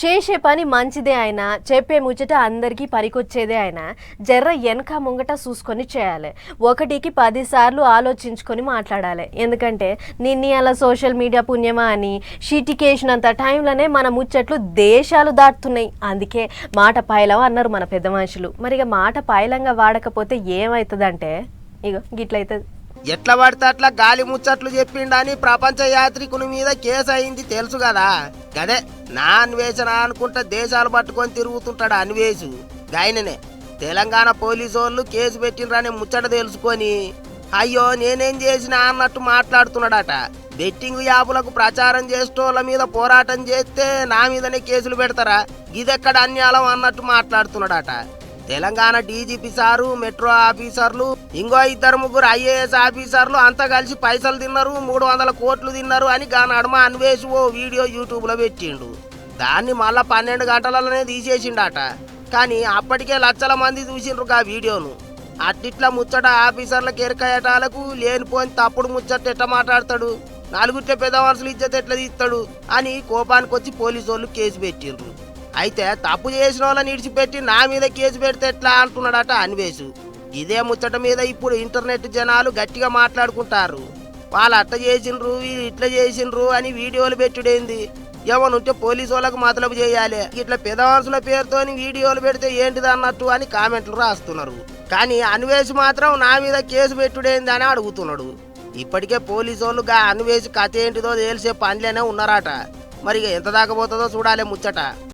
చేసే పని మంచిదే అయినా చెప్పే ముచ్చట అందరికీ పనికొచ్చేదే అయినా జర్ర వెనక ముంగట చూసుకొని చేయాలి. ఒకటికి 10 సార్లు ఆలోచించుకొని మాట్లాడాలి. ఎందుకంటే నిన్ని అలా సోషల్ మీడియా పుణ్యమా అని షీటికేసినంత టైంలోనే మన ముచ్చట్లు దేశాలు దాటుతున్నాయి. అందుకే మాట పైలం అన్నారు మన పెద్ద మనుషులు. మరి ఇక మాట పైలంగా వాడకపోతే ఏమవుతుందంటే ఇగో గిట్లయితుంది. ఎట్లా పడితే అట్లా గాలి ముచ్చట్లు చెప్పిండని ప్రపంచ యాత్రికుని మీద కేసు అయింది తెలుసు కదా. గదే నా అన్వేషణ అనుకుంటా దేశాలు పట్టుకొని తిరుగుతుంటాడు అన్వేషు. గాయననే తెలంగాణ పోలీసు వాళ్ళు కేసు పెట్టిండ్రనే ముచ్చట తెలుసుకొని అయ్యో నేనేం చేసినా అన్నట్టు మాట్లాడుతున్నాడట. బెట్టింగ్ యాపులకు ప్రచారం చేసేటోళ్ళ మీద పోరాటం చేస్తే నా మీదనే కేసులు పెడతారా, ఇదెక్కడ అన్యాయం అన్నట్టు మాట్లాడుతున్నాడట. తెలంగాణ డీజీపీ సారు, మెట్రో ఆఫీసర్లు, ఇంకో 2-3 ఐఏఎస్ ఆఫీసర్లు అంతా కలిసి పైసలు తిన్నారు, 300 కోట్లు తిన్నారు అని నడుమ అన్వేషు ఓ వీడియో యూట్యూబ్లో పెట్టిండు. దాన్ని మళ్ళా 12 గంటలలోనే తీసేసిండట. కానీ అప్పటికే లక్షల మంది చూసిండ్రు ఆ వీడియోను. అట్టిట్లా ముచ్చట ఆఫీసర్లకు ఎరకయటాలకు లేనిపోని తప్పుడు ముచ్చట ఎట్లా మాట్లాడతాడు, నలుగురితే పెద్ద మనుషులు ఇజ్జత్ ఎట్లా తీస్తాడు అని కోపానికి వచ్చి పోలీసు వాళ్ళు కేసు పెట్టిండ్రు. అయితే తప్పు చేసిన వాళ్ళని ఇడిచిపెట్టి నా మీద కేసు పెడితే ఎట్లా అంటున్నాడట అన్వేషు. ఇదే ముచ్చట మీద ఇప్పుడు ఇంటర్నెట్ జనాలు గట్టిగా మాట్లాడుకుంటారు. వాళ్ళు అట్ట చేసిండ్రు, వీళ్ళు ఇట్లా చేసిండ్రు అని వీడియోలు పెట్టుడేంది, ఏమనుంటే పోలీసు వాళ్ళకు మతలబు చేయాలి, ఇట్లా పెద్ద మనుషుల పేరుతోని వీడియోలు పెడితే ఏంటిది అన్నట్టు అని కామెంట్లు రాస్తున్నారు. కానీ అన్వేషు మాత్రం నా మీద కేసు పెట్టుడేంది అని అడుగుతున్నాడు. ఇప్పటికే పోలీసు వాళ్ళు అన్వేషు కథ ఏంటిదో తెలిసే పనిలోనే ఉన్నారట. మరి ఎంత దాకా పోతుందో చూడాలి ముచ్చట.